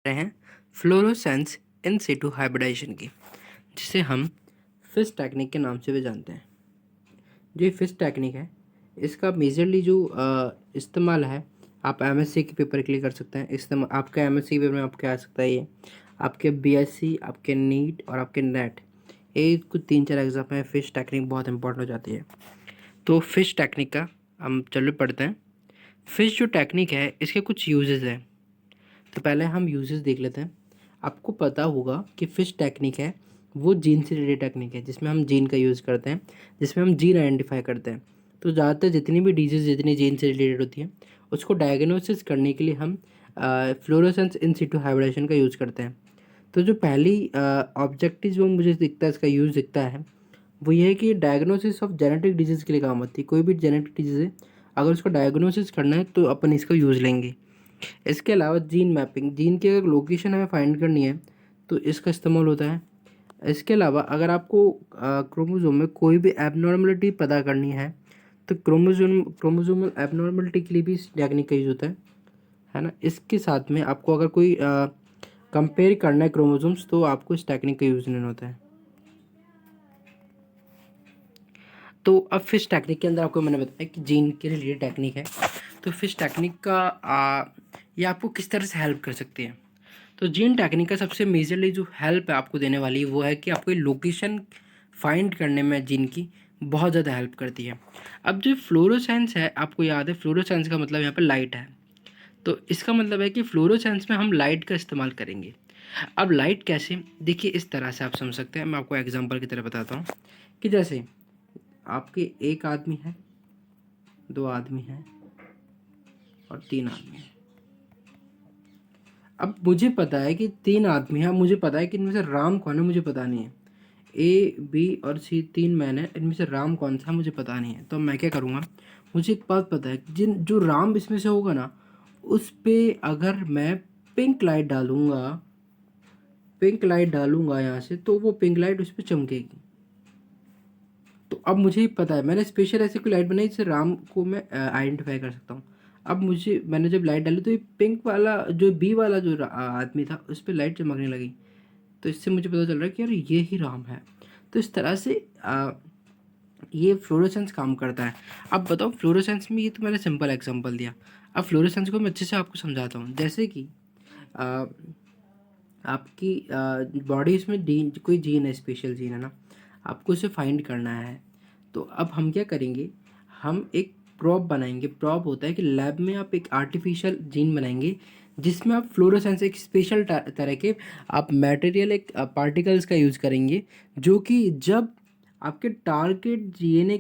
रहे हैं फ्लोरोसेंस इन सिटू हाइब्रिडाइजेशन की, जिसे हम फिश टेक्निक के नाम से भी जानते हैं। जो ये फिश टेक्निक है, इसका मेजरली जो इस्तेमाल है, आप एमएससी के पेपर के लिए कर सकते हैं। इस्तेमाल आपका एमएससी पेपर में आपके आ सकता है ये, आपके बीएससी, आपके नीट और आपके नेट, ये कुछ 3-4 एग्जाम है। फिश टेक्निक बहुत इंपॉर्टेंट हो जाती है। तो फिश टेक्निक का हम चलो पढ़ते हैं। फिश जो टेक्निक है, इसके कुछ यूजेस हैं। तो पहले हम यूजेस देख लेते हैं। आपको पता होगा कि फिश टेक्निक है वो जीन से रिलेटेड टेक्निक है, जिसमें हम जीन का यूज़ करते हैं, जिसमें हम जीन आइडेंटिफाई करते हैं। तो ज़्यादातर जितनी भी डिजीज़ जितनी जीन से रिलेटेड होती है, उसको डायग्नोसिस करने के लिए हम फ्लोरोसेंस इन सिटू हाइब्रिडेशन का यूज़ करते हैं। तो जो पहली ऑब्जेक्टिव जो मुझे दिखता है, इसका यूज़ दिखता है, वो ये है कि डायग्नोसिस ऑफ जेनेटिक डिजीज़ के लिए काम आती है। कोई भी जेनेटिक डिजीज़ है, अगर उसको डायग्नोसिस करना है तो अपन इसका यूज़ लेंगे। इसके अलावा जीन मैपिंग, जीन की अगर लोकेशन हमें फाइंड करनी है तो इसका इस्तेमाल होता है। इसके अलावा अगर आपको क्रोमोसोम में कोई भी एबनॉर्मलिटी पता करनी है तो क्रोमोसोमल एबनॉर्मलिटी के लिए भी इस टेक्निक का यूज़ होता है ना। इसके साथ में आपको अगर कोई कंपेयर करना है क्रोमोसोम्स, तो आपको इस टेक्निक का यूज़ लेना होता है। तो अब फिश टेक्निक के अंदर आपको मैंने बताया कि जीन के रिलेटेड टेक्निक है। तो फिश टेक्निक का ये आपको किस तरह से हेल्प कर सकती है। तो जीन टेक्निक का सबसे मेजरली जो हेल्प है आपको देने वाली वो है कि आपको लोकेशन फाइंड करने में जीन की बहुत ज़्यादा हेल्प करती है। अब जो फ्लोरोसेंस है, आपको याद है फ्लोरोसेंस का मतलब यहाँ पर लाइट है। तो इसका मतलब है कि फ्लोरोसेंस में हम लाइट का इस्तेमाल करेंगे। अब लाइट कैसे, देखिए इस तरह से आप समझ सकते हैं। मैं आपको एग्जांपल की तरह बताता हूँ कि जैसे आपके एक आदमी है, 2 आदमी हैं और 3 आदमी हैं। अब मुझे पता है कि 3 आदमी हैं, मुझे पता है कि इनमें से राम कौन है, मुझे पता नहीं है। ए, बी और सी 3 मैन है, इनमें से राम कौन सा मुझे पता नहीं है। तो मैं क्या करूँगा, मुझे एक बात पता है, जिन जो राम इसमें से होगा ना, उस पर अगर मैं पिंक लाइट डालूंगा यहाँ से, तो वो पिंक लाइट उस पर चमकेगी। तो अब मुझे पता है, मैंने स्पेशल ऐसी कोई लाइट बनाई जिससे राम को मैं आइडेंटिफाई कर सकता हूँ। अब मैंने जब लाइट डाली तो ये पिंक वाला जो बी वाला जो आदमी था, उस पर लाइट चमकने लगी। तो इससे मुझे पता चल रहा है कि यार ये ही राम है। तो इस तरह से ये फ्लोरोसेंस काम करता है। अब बताओ फ्लोरोसेंस में, ये तो मैंने सिंपल एग्जांपल दिया। अब फ्लोरोसेंस को मैं अच्छे से आपको समझाता हूँ। जैसे कि आ, आपकी बॉडी इसमें कोई जीन है, स्पेशल जीन है ना, आपको उसे फाइंड करना है। तो अब हम क्या करेंगे, हम एक प्रॉब बनाएंगे। प्रॉब होता है कि लैब में आप एक आर्टिफिशियल जीन बनाएंगे, जिसमें आप फ्लोरोसेंस एक स्पेशल तरह के आप मटेरियल, एक पार्टिकल्स का यूज़ करेंगे, जो कि जब आपके टारगेट डीएनए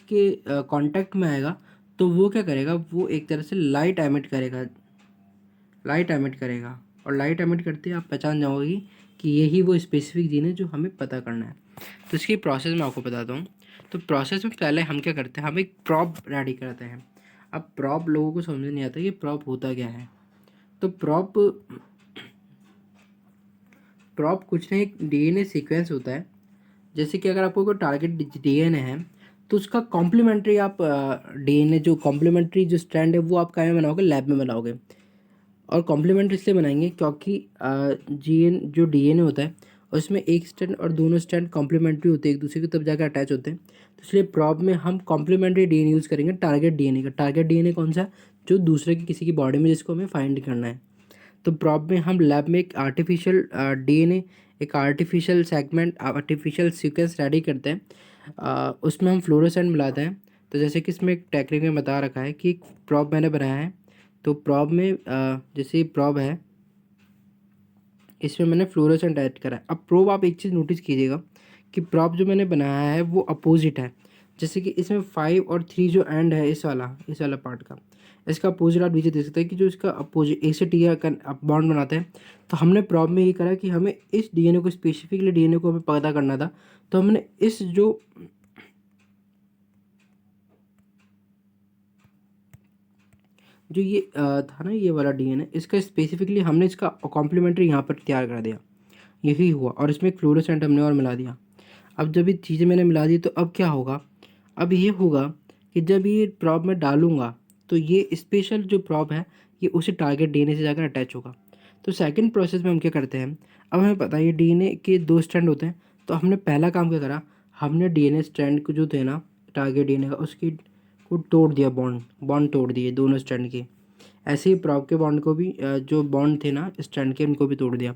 के कांटेक्ट में आएगा, तो वो क्या करेगा, वो एक तरह से लाइट एमिट करेगा। और लाइट एमिट करते ही आप पहचान जाओगे कि यही वो स्पेसिफिक जीन है जो हमें पता करना है। तो इसकी प्रोसेस मैं आपको बताता हूँ। तो प्रोसेस में पहले हम क्या करते हैं, हम एक प्रॉब रेडी करते हैं। अब प्रॉब लोगों को समझ नहीं आता कि प्रॉब होता क्या है। तो प्रॉब कुछ नहीं, एक डीएनए सीक्वेंस होता है। जैसे कि अगर आपको कोई टारगेट डीएनए है, तो उसका कॉम्प्लीमेंट्री आप डीएनए जो कॉम्प्लीमेंट्री जो स्ट्रैंड है, वो आप कहाँ में बनाओगे, लैब में बनाओगे। और कॉम्प्लीमेंट इसलिए बनाएंगे क्योंकि जो डीएनए होता है, उसमें एक स्ट्रैंड और दोनों स्ट्रैंड कॉम्प्लीमेंट्री होते हैं एक दूसरे के, तब जाकर अटैच होते हैं। तो इसलिए प्रॉब में हम कॉम्प्लीमेंट्री डीएनए यूज़ करेंगे टारगेट डीएनए का। टारगेट डीएनए कौन सा, जो दूसरे की किसी की बॉडी में जिसको हमें फाइंड करना है। तो प्रॉब में हम लैब में एक आर्टिफिशियल डीएनए, एक artificial segment, artificial sequence ready करते हैं। उसमें हम फ्लोरोसेंट मिलाते हैं। तो जैसे कि इसमें एक टेक्निक में बता रखा है कि एक प्रॉब मैंने बनाया है। तो प्रॉब में जैसे प्रॉब है, इसमें मैंने फ्लोरोसेंट ऐड करा है। अब प्रोब आप एक चीज़ नोटिस कीजिएगा कि प्रॉब जो मैंने बनाया है वो अपोजिट है। जैसे कि इसमें 5 और 3 जो एंड है, इस वाला पार्ट का, इसका अपोजिट आप नीचे देख सकते हैं कि जो इसका अपोजिट ए से टी का बॉन्ड बनाता है। तो हमने प्रॉब में ये करा कि हमें इस डीएनए को, स्पेसिफिकली डीएनए को हमें पता करना था। तो हमने इस जो ये था ना, ये वाला डीएनए, इसका स्पेसिफिकली हमने इसका कॉम्प्लीमेंट्री यहाँ पर तैयार कर दिया। यही हुआ, और इसमें एक फ्लोरोसेंट हमने और मिला दिया। अब जब ये चीज़ें मैंने मिला दी, तो अब क्या होगा, अब ये होगा कि जब ये प्रॉब में डालूंगा, तो ये स्पेशल जो प्रॉब है, ये उसी टारगेट डीएनए से जाकर अटैच होगा। तो सेकंड प्रोसेस में हम क्या करते हैं, अब हमें पता है ये डीएनए के 2 स्ट्रैंड होते हैं, तो हमने पहला काम क्या करा, हमने डीएनए स्ट्रैंड को जो थे ना टारगेट डीएनए का उसकी को तोड़ दिया, बॉन्ड तोड़ दिए दोनों स्ट्रैंड के। ऐसे ही प्रॉप के बॉन्ड को भी जो बॉन्ड थे ना स्ट्रैंड के उनको भी तोड़ दिया।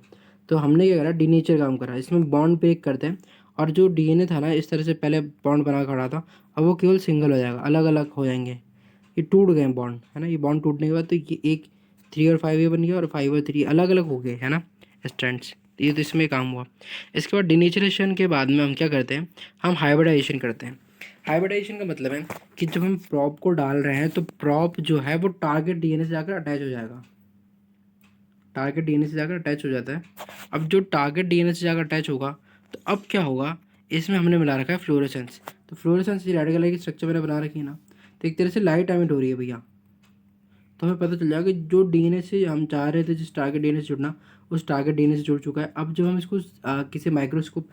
तो हमने क्या करा, डीनेचर काम करा, इसमें बॉन्ड ब्रेक करते हैं और जो डीएनए था ना इस तरह से पहले बॉन्ड बना खड़ा था, अब वो केवल सिंगल हो जाएगा, अलग अलग हो जाएंगे, ये टूट गए बॉन्ड, है ना। ये बॉन्ड टूटने के बाद तो ये एक 3 और 5 ये बन गया और 5 और 3 अलग अलग हो गए, है ना स्ट्रैंड्स। ये तो इसमें काम हुआ। इसके बाद डिनेचरेशन के बाद में हम क्या करते हैं, हम हाइब्रिडाइजेशन करते हैं। हाइब्रिडाइजेशन का मतलब है कि जब हम प्रॉप को डाल रहे हैं तो प्रॉप जो है वो टारगेट डीएनए से जाकर अटैच हो जाएगा, टारगेट डीएनए से जाकर अटैच हो जाता है। अब जो टारगेट डीएनए से जाकर अटैच होगा तो अब क्या होगा, इसमें हमने मिला रखा है फ्लोरेसेंस। तो फ्लोरेसेंस रेड कलर की स्ट्रक्चर मैंने बना रखी है ना, तो एक तरह से लाइट एमिट हो रही है भैया। तो हमें पता चल जाएगा कि जो डीएनए से हम चाह रहे थे जिस टारगेट डीएनए से जुड़ना, उस टारगेट डीएनए से जुड़ चुका है। अब जब हम इसको किसी माइक्रोस्कोप,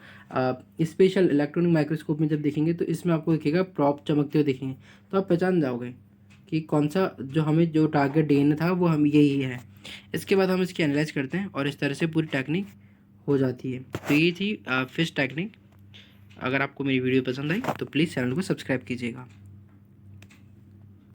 स्पेशल इलेक्ट्रॉनिक माइक्रोस्कोप में जब देखेंगे तो इसमें आपको दिखेगा प्रॉप चमकते हुए दिखेंगे, तो आप पहचान जाओगे कि कौन सा जो हमें जो टारगेट डीएनए था वो हम यही है। इसके बाद हम इसकी एनालाइज करते हैं और इस तरह से पूरी टेक्निक हो जाती है। तो ये थी फिश टेक्निक। अगर आपको मेरी वीडियो पसंद आई तो प्लीज़ चैनल को सब्सक्राइब कीजिएगा।